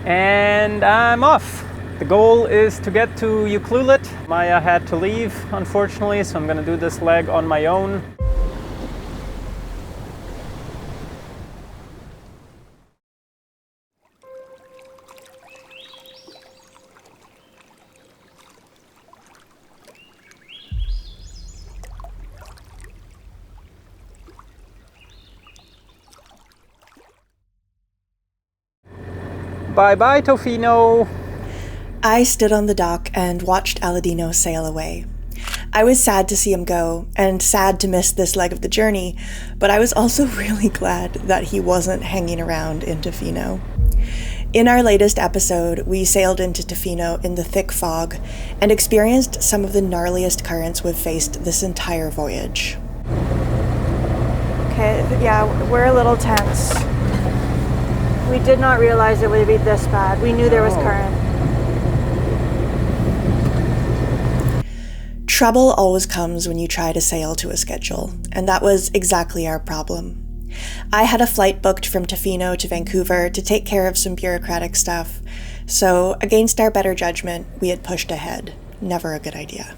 and I'm off. The goal is to get to Ucluelet. Maya had to leave, unfortunately, so I'm gonna do this leg on my own. Bye-bye, Tofino! I stood on the dock and watched Aladino sail away. I was sad to see him go, and sad to miss this leg of the journey, but I was also really glad that he wasn't hanging around in Tofino. In our latest episode, we sailed into Tofino in the thick fog and experienced some of the gnarliest currents we've faced this entire voyage. Okay, yeah, we're a little tense. We did not realize it would be this bad. We knew there was current. Trouble always comes when you try to sail to a schedule, and that was exactly our problem. I had a flight booked from Tofino to Vancouver to take care of some bureaucratic stuff, so against our better judgment, we had pushed ahead. Never a good idea.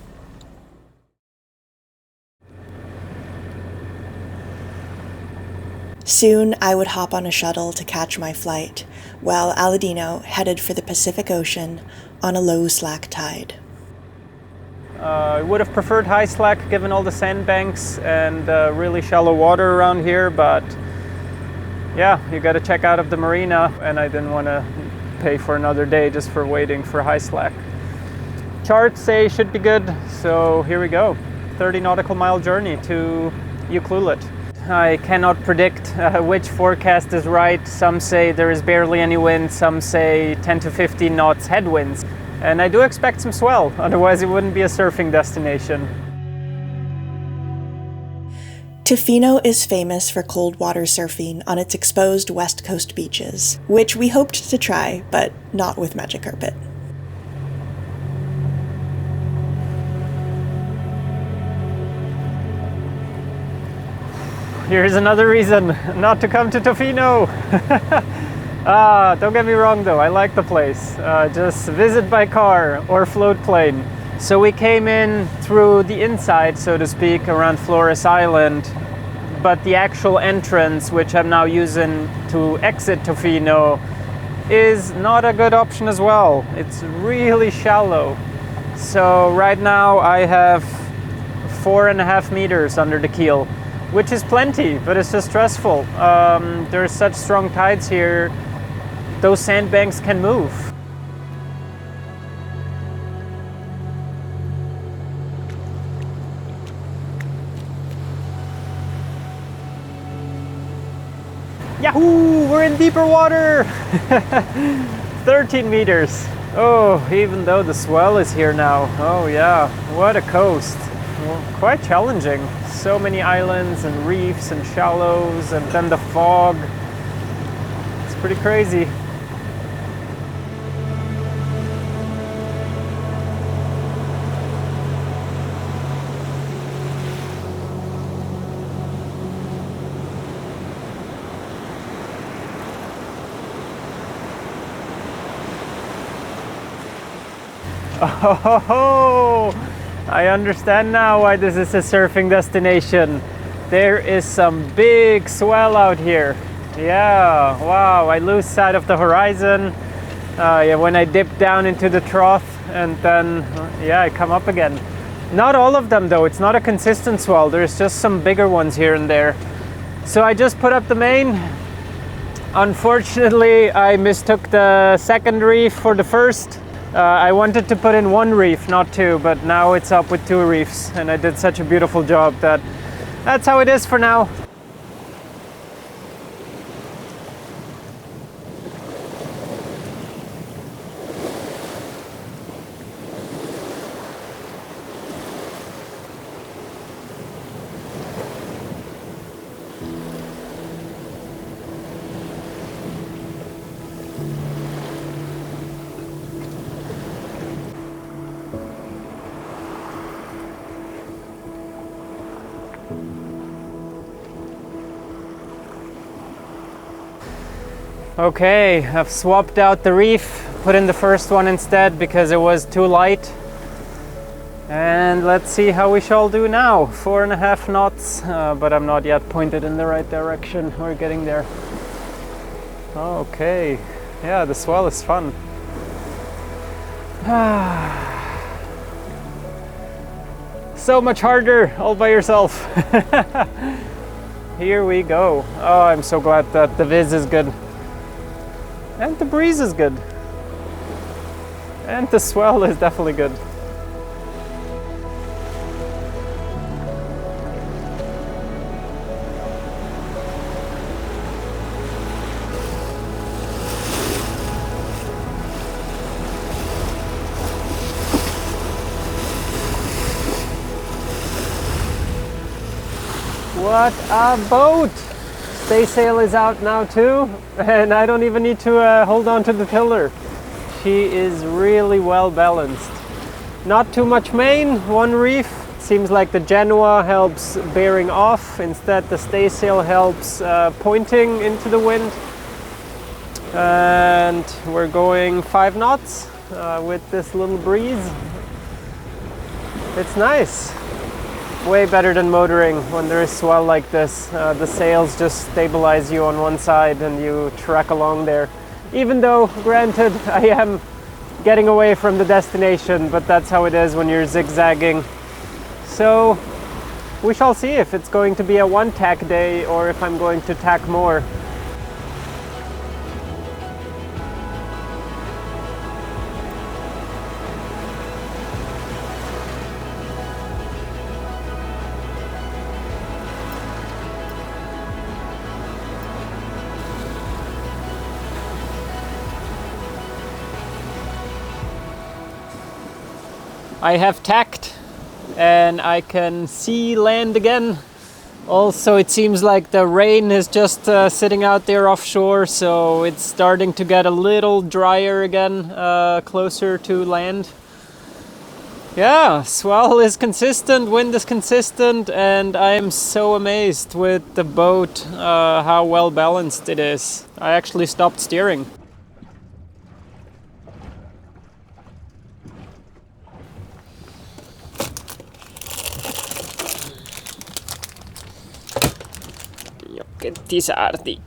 Soon, I would hop on a shuttle to catch my flight, while Aladino headed for the Pacific Ocean on a low slack tide. I would have preferred high slack given all the sandbanks and really shallow water around here, but yeah, you gotta check out of the marina, and I didn't want to pay for another day just for waiting for high slack. Charts say should be good, so here we go. 30 nautical mile journey to Ucluelet. I cannot predict which forecast is right. Some say there is barely any wind, some say 10 to 15 knots headwinds. And I do expect some swell, otherwise it wouldn't be a surfing destination. Tofino is famous for cold water surfing on its exposed west coast beaches, which we hoped to try, but not with Magic Carpet. Here's another reason not to come to Tofino. Don't get me wrong though, I like the place. Just visit by car or float plane. So we came in through the inside, so to speak, around Flores Island, but the actual entrance, which I'm now using to exit Tofino, is not a good option as well. It's really shallow. So right now I have 4.5 meters under the keel, which is plenty, but it's just stressful. There's such strong tides here, those sandbanks can move. Yahoo! We're in deeper water! 13 meters. Oh, even though the swell is here now. Oh yeah, what a coast. Well, quite challenging. So many islands and reefs and shallows, and then the fog. It's pretty crazy. Oh, I understand now why this is a surfing destination. There is some big swell out here. Yeah, wow, I lose sight of the horizon. Yeah, when I dip down into the trough, and then, yeah, I come up again. Not all of them though, it's not a consistent swell. There's just some bigger ones here and there. So I just put up the main. Unfortunately, I mistook the second reef for the first. I wanted to put in one reef, not two, but now it's up with 2 reefs, and I did such a beautiful job that that's how it is for now. Okay, I've swapped out the reef, put in the first one instead because it was too light. And let's see how we shall do now. 4.5 knots, but I'm not yet pointed in the right direction. We're getting there. Okay, yeah, the swell is fun. So much harder all by yourself. Here we go. Oh, I'm so glad that the viz is good. And the breeze is good. And the swell is definitely good. What a boat! Staysail is out now too, and I don't even need to hold on to the tiller. She is really well balanced. Not too much main, one reef. Seems like the Genoa helps bearing off. Instead, the staysail helps pointing into the wind. And we're going 5 knots with this little breeze. It's nice. Way better than motoring when there is swell like this. The sails just stabilize you on one side and you trek along there. Even though, granted, I am getting away from the destination, but that's how it is when you're zigzagging. So we shall see if it's going to be a one tack day or if I'm going to tack more. I have tacked and I can see land again. Also, it seems like the rain is just sitting out there offshore, so it's starting to get a little drier again, closer to land. Yeah, swell is consistent, wind is consistent, and I am so amazed with the boat, how well balanced it is. I actually stopped steering. Tisardi.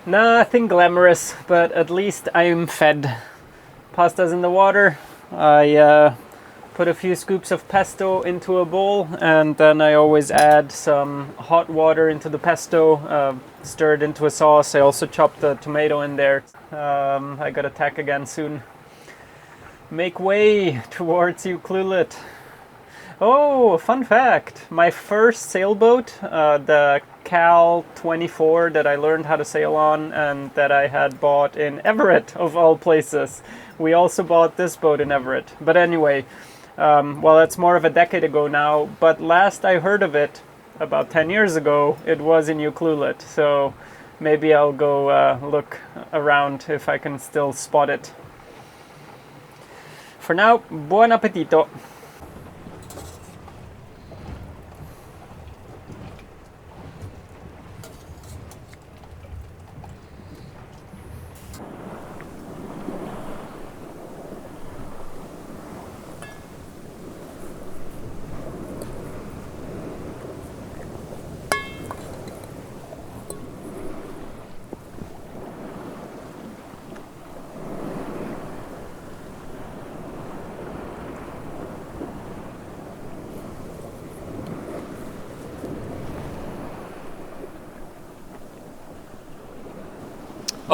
Nothing glamorous, but at least I'm fed. Pasta's in the water. I put a few scoops of pesto into a bowl, and then I always add some hot water into the pesto, stir it into a sauce. I also chop the tomato in there. I gotta tack again soon. Make way towards Ucluelet. Oh, fun fact. My first sailboat, the Cal 24 that I learned how to sail on and that I had bought in Everett, of all places. We also bought this boat in Everett. But anyway, well, it's more of a decade ago now, but last I heard of it, about 10 years ago, it was in Ucluelet. So maybe I'll go look around if I can still spot it. For now, buon appetito!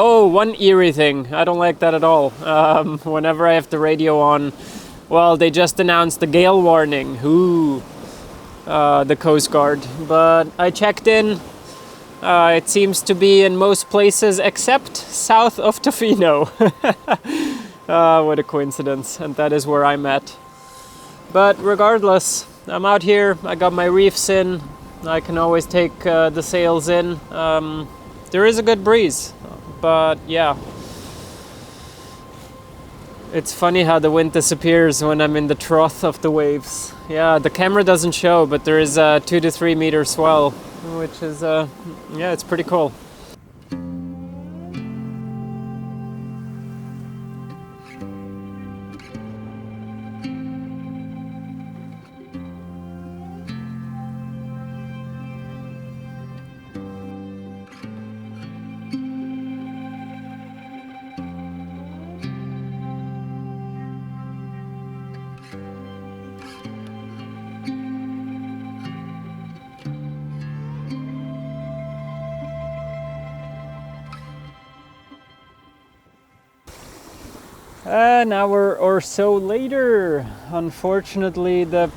Oh, one eerie thing. I don't like that at all. Whenever I have the radio on, well, they just announced the gale warning. Ooh, the Coast Guard. But I checked in. It seems to be in most places except south of Tofino. What a coincidence. And that is where I'm at. But regardless, I'm out here. I got my reefs in. I can always take the sails in. There is a good breeze. but yeah. It's funny how the wind disappears when I'm in the trough of the waves. Yeah, the camera doesn't show, but there is a 2 to 3 meter swell, which is, yeah, it's pretty cool. An hour or so later, unfortunately, the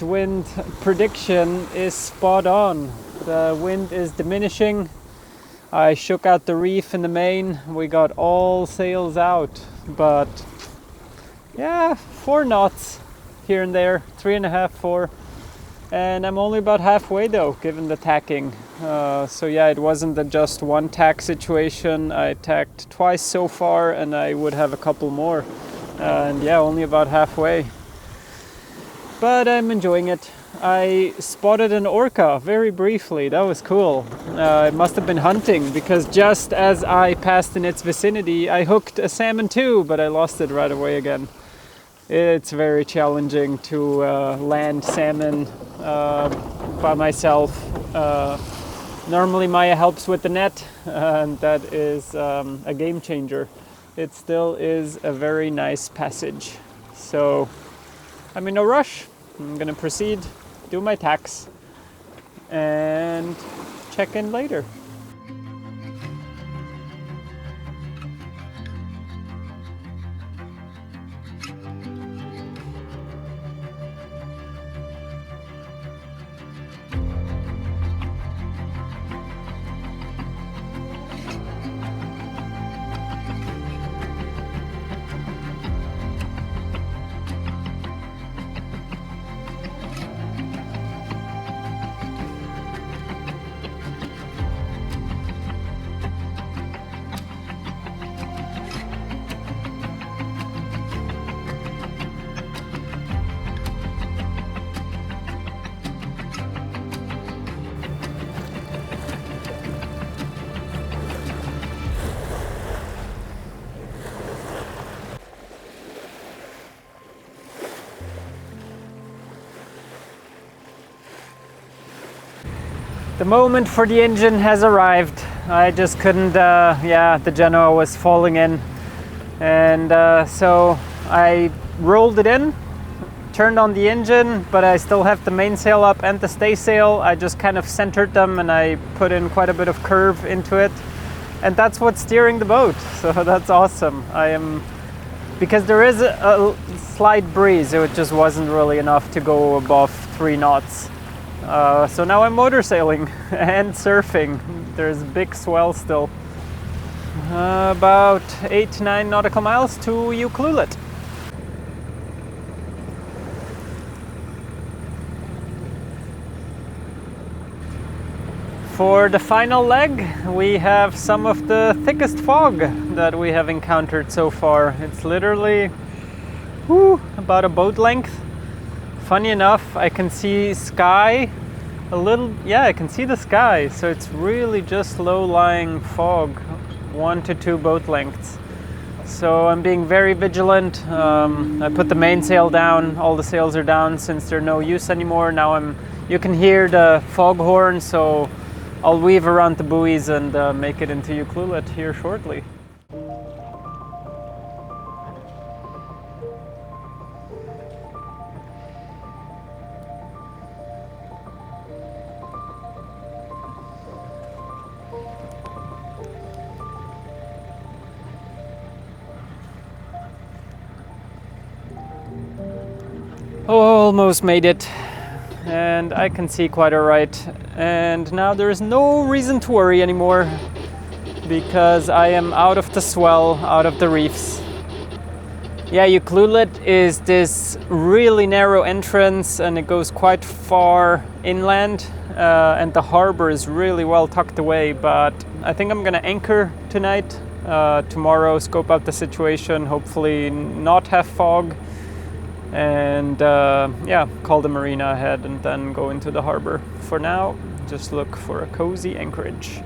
wind prediction is spot on. The wind is diminishing. I shook out the reef in the main. We got all sails out, but yeah, 4 knots here and there, 3.5, 4. And I'm only about halfway though, given the tacking. So yeah, it wasn't a just one tack situation. I tacked twice so far, and I would have a couple more. And yeah, only about halfway. But I'm enjoying it. I spotted an orca very briefly. That was cool. It must have been hunting, because just as I passed in its vicinity, I hooked a salmon too, but I lost it right away again. It's very challenging to land salmon by myself. Normally Maya helps with the net, and that is a game changer. It still is a very nice passage. So I'm in no rush. I'm gonna proceed, do my tacks, and check in later. The moment for the engine has arrived. I just couldn't, yeah, the Genoa was falling in. And so I rolled it in, turned on the engine, but I still have the mainsail up and the staysail. I just kind of centered them, and I put in quite a bit of curve into it. And that's what's steering the boat. So that's awesome. Because there is a slight breeze, it just wasn't really enough to go above 3 knots. So now I'm motor sailing and surfing. There's big swell still. About 8 to 9 nautical miles to Ucluelet. For the final leg, we have some of the thickest fog that we have encountered so far. It's literally about a boat length. Funny enough, I can see sky a little, yeah, I can see the sky, so it's really just low-lying fog, 1 to 2 boat lengths. So I'm being very vigilant. I put the mainsail down, all the sails are down since they're no use anymore. Now you can hear the foghorn, so I'll weave around the buoys and make it into Ucluelet here shortly. Almost made it, and I can see quite alright, and now there is no reason to worry anymore because I am out of the swell, out of the reefs. Yeah, Ucluelet is this really narrow entrance, and it goes quite far inland, and the harbor is really well tucked away, but I think I'm gonna anchor tonight tomorrow, scope out the situation, hopefully not have fog, and yeah, call the marina ahead and then go into the harbor. For now, just look for a cozy anchorage.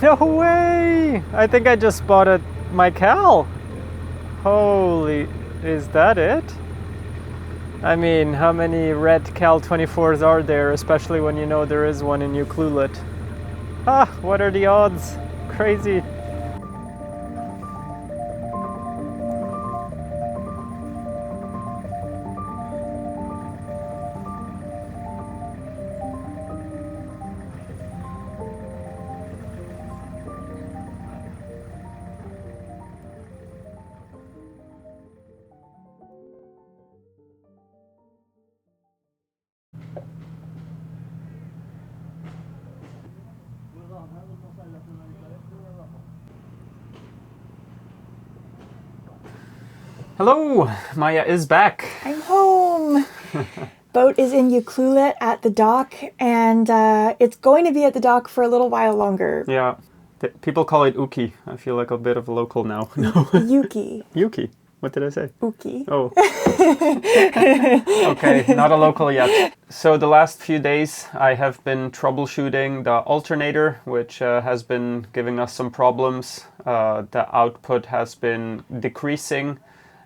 No way! I think I just spotted my Cal. Holy, is that it? I mean, how many red Cal 24s are there, especially when you know there is one in Ucluelet? Ah, what are the odds? Crazy. Hello, Maya is back. I'm home. Boat is in Ucluelet at the dock, and it's going to be at the dock for a little while longer. Yeah, people call it Uki. I feel like a bit of a local now. Yuki. Yuki. What did I say? Uki. Oh. Okay, not a local yet. So the last few days I have been troubleshooting the alternator, which has been giving us some problems. The output has been decreasing,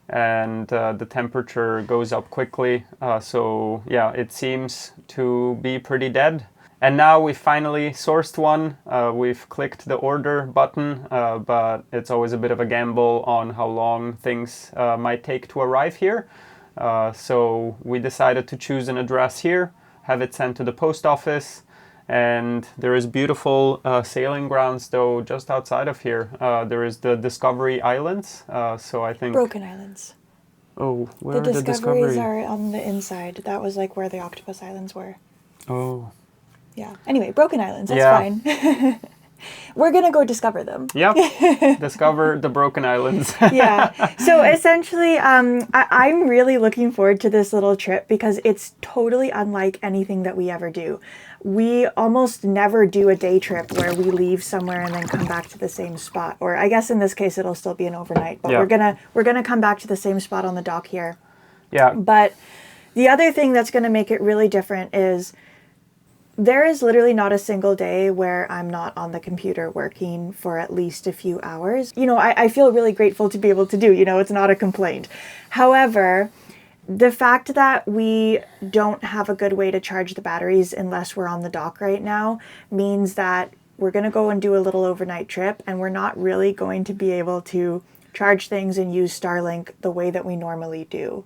and the temperature goes up quickly. So yeah, it seems to be pretty dead. And now we finally sourced one. We've clicked the order button, but it's always a bit of a gamble on how long things might take to arrive here. So we decided to choose an address here, have it sent to the post office, and there is beautiful sailing grounds though just outside of here. There is the Discovery Islands, so I think... Broken Islands. Oh, where The are the Discoveries Discovery? are on the inside. That was like where the Octopus Islands were. Oh. Yeah. Anyway, Broken Islands, that's Yeah. fine. We're going to go discover them. Yep, discover the Broken Islands. Yeah. So essentially, I'm really looking forward to this little trip because it's totally unlike anything that we ever do. We almost never do a day trip where we leave somewhere and then come back to the same spot. Or I guess in this case, it'll still be an overnight. But Yeah. we're gonna come back to the same spot on the dock here. Yeah. But the other thing that's going to make it really different is there is literally not a single day where I'm not on the computer working for at least a few hours. You know, I feel really grateful to be able to do, it's not a complaint. However, the fact that we don't have a good way to charge the batteries unless we're on the dock right now means that we're going to go and do a little overnight trip, and we're not really going to be able to charge things and use Starlink the way that we normally do.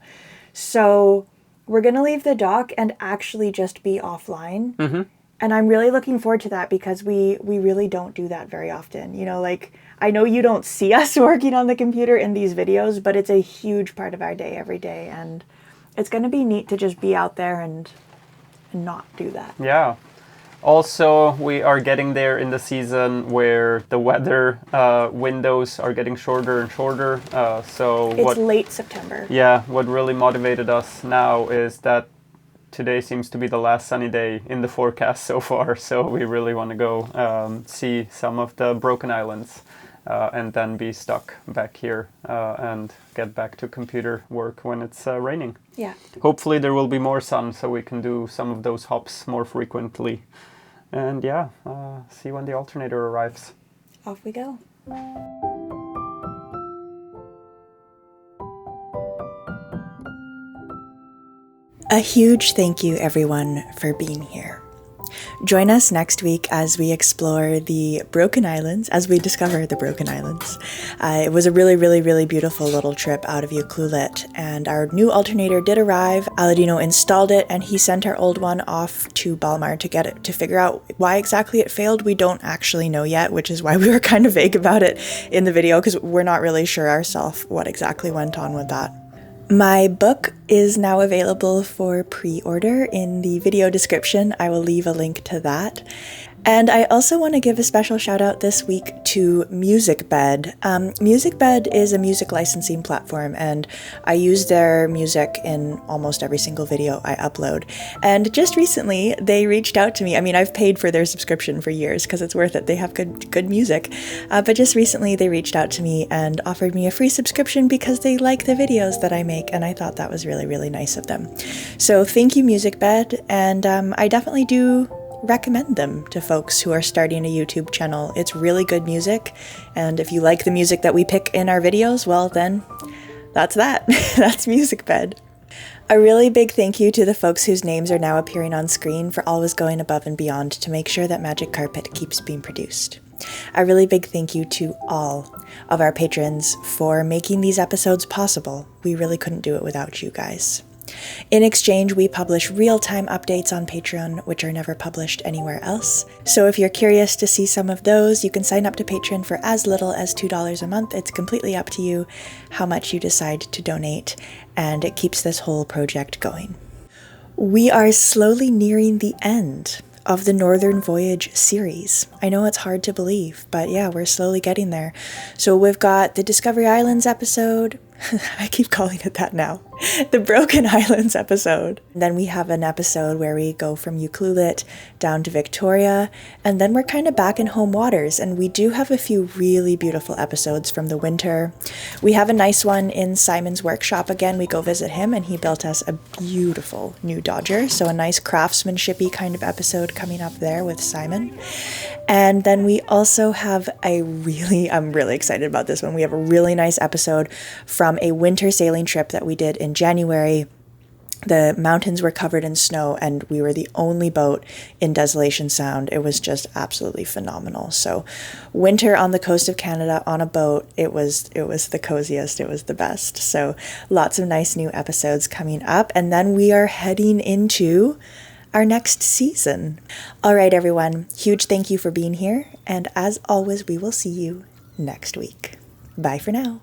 So we're going to leave the dock and actually just be offline. Mm-hmm. And I'm really looking forward to that because we really don't do that very often. I know you don't see us working on the computer in these videos, but it's a huge part of our day every day. And it's going to be neat to just be out there and not do that. Yeah. Also, we are getting there in the season where the weather windows are getting shorter and shorter. It's late September. Yeah, what really motivated us now is that today seems to be the last sunny day in the forecast so far. So we really want to go see some of the Broken Islands and then be stuck back here and get back to computer work when it's raining. Yeah. Hopefully there will be more sun so we can do some of those hops more frequently. And yeah, see when the alternator arrives. Off we go. A huge thank you, everyone, for being here. Join us next week as we explore the Broken Islands, as we discover the Broken Islands. It was a really, really, really beautiful little trip out of Ucluelet, and our new alternator did arrive. Aladino installed it, and he sent our old one off to Balmar to get it, to figure out why exactly it failed. We don't actually know yet, which is why we were kind of vague about it in the video, because we're not really sure ourselves what exactly went on with that. My book, is now available for pre-order. In the video description, I will leave a link to that. And I also want to give a special shout out this week to MusicBed. MusicBed is a music licensing platform, and I use their music in almost every single video I upload. And just recently, they reached out to me. I mean, I've paid for their subscription for years because it's worth it. They have good music. But just recently, they reached out to me and offered me a free subscription because they like the videos that I make, and I thought that was really, really nice of them. So thank you, MusicBed, and I definitely do recommend them to folks who are starting a YouTube channel. It's really good music, and if you like the music that we pick in our videos, well then, that's that. That's MusicBed. A really big thank you to the folks whose names are now appearing on screen for always going above and beyond to make sure that Magic Carpet keeps being produced. A really big thank you to all of our patrons for making these episodes possible. We really couldn't do it without you guys. In exchange, we publish real-time updates on Patreon, which are never published anywhere else. So if you're curious to see some of those, you can sign up to Patreon for as little as $2 a month. It's completely up to you how much you decide to donate, and it keeps this whole project going. We are slowly nearing the end of the Northern Voyage series. I know it's hard to believe, but yeah, we're slowly getting there. So we've got the Discovery Islands episode. I keep calling it that now. The Broken Islands episode. Then we have an episode where we go from Ucluelet down to Victoria, and then we're kind of back in home waters, and we do have a few really beautiful episodes from the winter. We have a nice one in Simon's workshop again. We go visit him, and he built us a beautiful new Dodger, so a nice craftsmanship-y kind of episode coming up there with Simon. And then we also have I'm really excited about this one. We have a really nice episode from a winter sailing trip that we did in January. The mountains were covered in snow, and we were the only boat in Desolation Sound. It was just absolutely phenomenal. So winter on the coast of Canada on a boat, it was the coziest, it was the best. So lots of nice new episodes coming up, and then we are heading into our next season. All right, everyone, huge thank you for being here, and as always, we will see you next week. Bye for now.